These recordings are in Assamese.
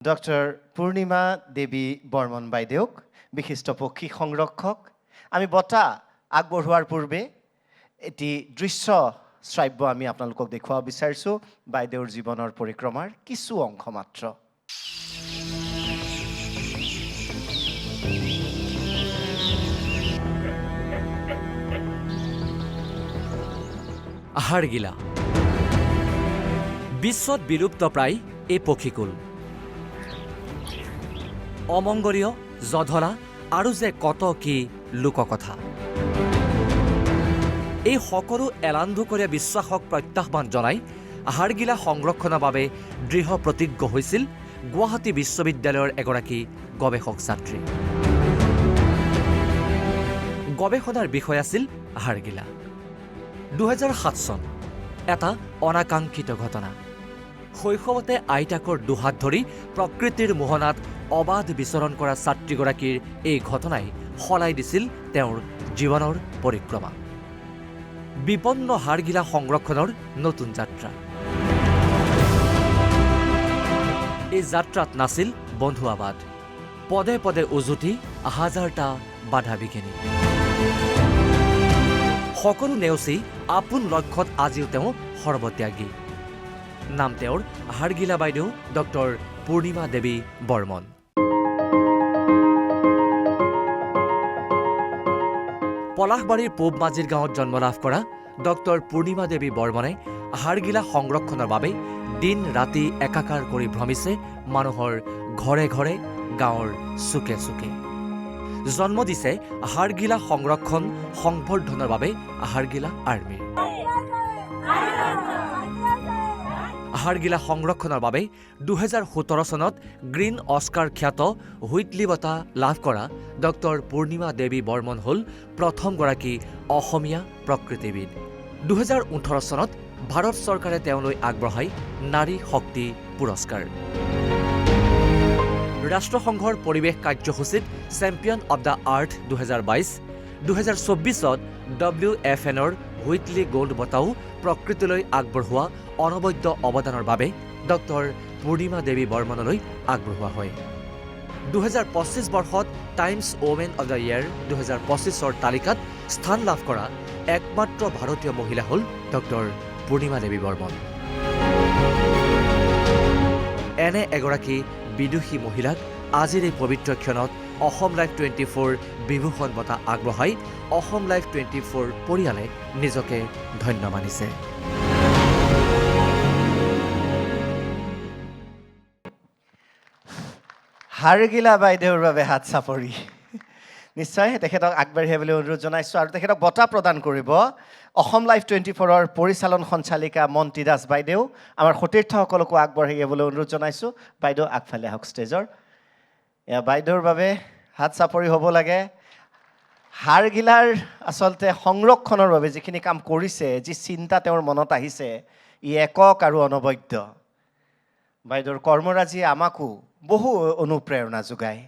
ডক্টৰ পূৰ্ণিমা দেৱী বৰ্মন বাইদেউক বিশিষ্ট পক্ষী সংৰক্ষক আমি বঁটা আগবঢ়োৱাৰ পূৰ্বে এটি দৃশ্য শ্ৰাব্য আমি আপোনালোকক দেখুৱাব বিচাৰিছোঁ বাইদেউৰ জীৱনৰ পৰিক্ৰমাৰ কিছু অংশ মাত্ৰ আহাৰগিলা বিশ্বত বিলুপ্ত প্ৰায় এই পক্ষীকুল অমংগলীয় জধলা আৰু যে কত কি লোককথা এই সকলো এলান্ধুকৰীয়া বিশ্বাসক প্ৰত্যাহ্বান জনাই আহাৰগিলা সংৰক্ষণৰ বাবে দৃঢ় প্ৰতিজ্ঞ হৈছিল গুৱাহাটী বিশ্ববিদ্যালয়ৰ এগৰাকী গৱেষক ছাত্ৰী গৱেষণাৰ বিষয় আছিল আহাৰগিলা 2007 চন এটা অনাকাংক্ষিত ঘটনা শৈশৱতে আইতাকৰ দুহাত ধৰি প্ৰকৃতিৰ মোহনাত অবাধ বিচৰণ কৰা ছাত্ৰীগৰাকীৰ এই ঘটনাই সলাই দিছিল তেওঁৰ জীৱনৰ পৰিক্ৰমা বিপন্ন হাড়গিলা সংৰক্ষণৰ নতুন যাত্ৰা এই যাত্ৰাত নাছিল বন্ধুৱাবাদ পদে পদে উজুতি হাজাৰটা বাধা বিঘিনি সকলো নেওচি আপোন লক্ষ্যত আজিও তেওঁ সৰ্বত্যাগী নাম তেওঁৰ হাড়গিলা বাইদেউ ডক্টৰ পূৰ্ণিমা দেৱী বৰ্মন পলাশবাৰীৰ পূব মাজিৰ গাঁৱত জন্ম লাভ কৰা ডক্টৰ পূৰ্ণিমা দেৱী বৰ্মনে হাড়গিলা সংৰক্ষণৰ বাবে দিন ৰাতি একাকাৰ কৰি ভ্ৰমিছে মানুহৰ ঘৰে ঘৰে গাঁৱৰ চুকে চুকে জন্ম দিছে হাড়গিলা সংৰক্ষণ সংবৰ্ধনৰ বাবে হাড়গিলা আৰ্মিৰ হাড়গিলা সংৰক্ষণৰ বাবে 2017 চনত গ্ৰীণ অস্কাৰ খ্যাত হুইটলি বঁটা লাভ কৰা ডক্টৰ পূৰ্ণিমা দেৱী বৰ্মন হ'ল প্ৰথমগৰাকী অসমীয়া প্ৰকৃতিবিদ 2018 চনত ভাৰত চৰকাৰে তেওঁলৈ আগবঢ়ায় নাৰী শক্তি পুৰস্কাৰ ৰাষ্ট্ৰসংঘৰ পৰিৱেশ কাৰ্যসূচীত চেম্পিয়ন অৱ দ্য আৰ্থ 2022 2024ত WFNৰ হুইটলি গোল্ড বঁটাও প্ৰকৃতিলৈ আগবঢ়োৱা অনবদ্য অৱদানৰ বাবে ডক্টৰ পূৰ্ণিমা দেৱী বৰ্মনলৈ আগবঢ়োৱা হয় 2025 বৰ্ষত Time's women of the year 2025ৰ তালিকাত স্থান লাভ কৰা একমাত্ৰ ভাৰতীয় মহিলা হ'ল ডক্টৰ পূৰ্ণিমা দেৱী বৰ্মন এনে এগৰাকী বিদুষী মহিলাক আজিৰ এই পবিত্ৰ ক্ষণত অসম লাইফ 24 বিভূষণ বঁটা আগবঢ়াই অসম লাইফ 24 পৰিয়ালে নিজকে ধন্য মানিছে হাড়গিলা বাইদেউৰ বাবে হাত চাপৰি নিশ্চয় তেখেতক আগবাঢ়ি আহিবলৈ অনুৰোধ জনাইছোঁ আৰু তেখেতক বঁটা প্ৰদান কৰিব অসম লাইফ 24ৰ পৰিচালন সঞ্চালিকা মন্তি দাস বাইদেউ আমাৰ সতীৰ্থসকলকো আগবাঢ়ি আহিবলৈ অনুৰোধ জনাইছোঁ বাইদেউ আগফালে আহক ষ্টেজৰ এয়া বাইদেউৰ বাবে হাত চাপৰি হ'ব লাগে হাড়গিলাৰ আচলতে সংৰক্ষণৰ বাবে যিখিনি কাম কৰিছে যি চিন্তা তেওঁৰ মনত আহিছে ই একক আৰু অনবদ্য বাইদেউৰ কৰ্মৰাজিয়ে আমাকো বহু অনুপ্ৰেৰণা যোগায়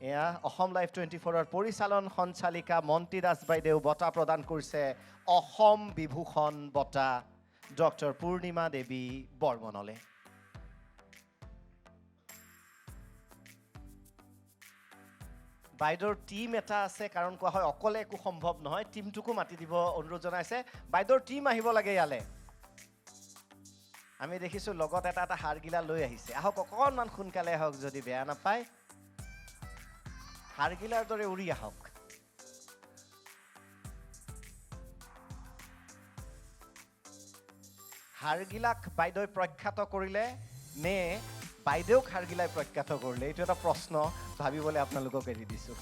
এয়া অসম লাইফ 24ৰ পৰিচালন সঞ্চালিকা মন্তি দাস বাইদেউ বঁটা প্ৰদান কৰিছে অসম বিভূষণ বঁটা ডক্টৰ পূৰ্ণিমা দেৱী বৰ্মনলে বাইদেউৰ টীম এটা আছে কাৰণ কোৱা হয় অকলে একো সম্ভৱ নহয় টীমটোকো মাতি দিব অনুৰোধ জনাইছে বাইদেউৰ টীম আহিব লাগে ইয়ালে আমি দেখিছোঁ লগত এটা হাড়গিলা লৈ আহিছে আহক অকণমান সোনকালে আহক যদি বেয়া নাপায় হাড়গিলাৰ দৰে উৰি আহক হাড়গিলাক বাইদেউই প্ৰখ্যাত কৰিলে নে বাইদেউক হাড়গিলাই প্ৰখ্যাত কৰিলে এইটো এটা প্ৰশ্ন ভাবিবলৈ আপোনালোকক এৰি দিছোঁ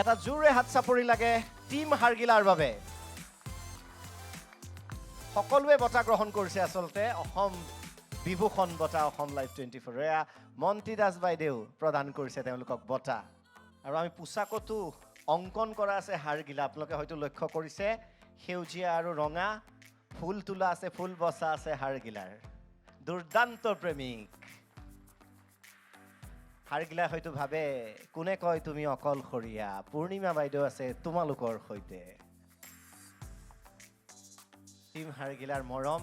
এটা জোৰে হাত চাপৰি লাগে টীম হাড়গিলাৰ বাবে সকলোৱে বঁটা গ্ৰহণ কৰিছে আচলতে অসম বিভূষণ বঁটা অসম লাইফ 24 এয়া মন্তি দাস বাইদেউ প্ৰদান কৰিছে তেওঁলোকক বঁটা আৰু আমি পোচাকতো অংকন কৰা আছে হাড়গিলা আপোনালোকে হয়তো লক্ষ্য কৰিছে সেউজীয়া আৰু ৰঙা ফুল তোলা আছে ফুল বচা আছে হাড়গিলাৰ দুৰ্দান্ত প্ৰেমিক হাড়গিলা হয়তো ভাবে কোনে কয় তুমি অকলশৰীয়া পূৰ্ণিমা বাইদেউ আছে তোমালোকৰ সৈতে টিম হাড়গিলাৰ মৰম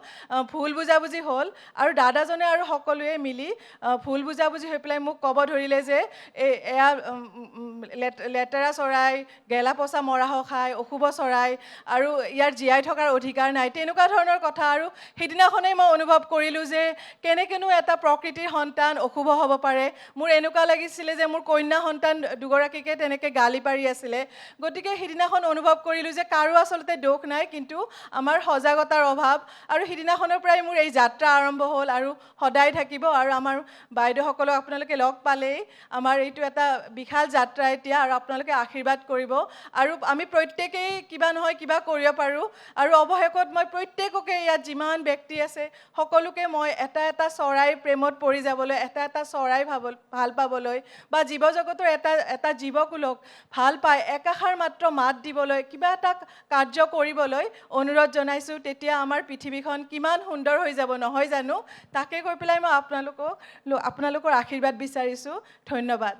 ভুল বুজাবুজি হ'ল আৰু দাদাজনে আৰু সকলোৱে মিলি ভুল বুজাবুজি হৈ পেলাই মোক ক'ব ধৰিলে যে এয়া লেতেৰা চৰাই, গেলা পচা মৰাহ খায়, অশুভ চৰাই আৰু ইয়াৰ জীয়াই থকাৰ অধিকাৰ নাই, তেনেকুৱা ধৰণৰ কথা। আৰু সেইদিনাখনেই মই অনুভৱ কৰিলোঁ যে কেনেকৈনো এটা প্ৰকৃতিৰ সন্তান অশুভ হ'ব পাৰে। মোৰ এনেকুৱা লাগিছিলে যে মোৰ কন্যা সন্তান দুগৰাকীকে তেনেকৈ গালি পাৰি আছিলে। গতিকে সিদিনাখন অনুভৱ কৰিলোঁ যে কাৰো আচলতে দোষ নাই, কিন্তু আমাৰ সজাগতাৰ অভাৱ। আৰু সিদিনাখনৰ পৰাই মোৰ এই যাত্ৰা আৰম্ভ হ'ল আৰু সদায় থাকিব। আৰু আমাৰ বাইদেউসকলক আপোনালোকে লগ পালেই, আমাৰ এইটো এটা বিশাল যাত্ৰা এতিয়া, আৰু আপোনালোকে আশীৰ্বাদ কৰিব। আৰু আমি প্ৰত্যেকেই কিবা নহয় কিবা কৰিব পাৰোঁ। আৰু অৱশেষত মই প্ৰত্যেককে ইয়াত যিমান ব্যক্তি আছে সকলোকে মই এটা এটা চৰাইৰ প্ৰেমত পৰি যাবলৈ, এটা এটা চৰাই ভাল পাবলৈ, বা জীৱ জগতৰ এটা জীৱকুলক ভাল পাই একাষাৰ মাত্ৰ মাত দিবলৈ, কিবা এটা কাৰ্য কৰিবলৈ অনুৰোধ জনাইছোঁ। তেতিয়া আমাৰ পৃথিৱীখন কিমান সুন্দৰ হৈ যাব নহয় জানো? তাকে কৈ পেলাই মই আপোনালোকৰ আশীৰ্বাদ বিচাৰিছোঁ। ধন্যবাদ।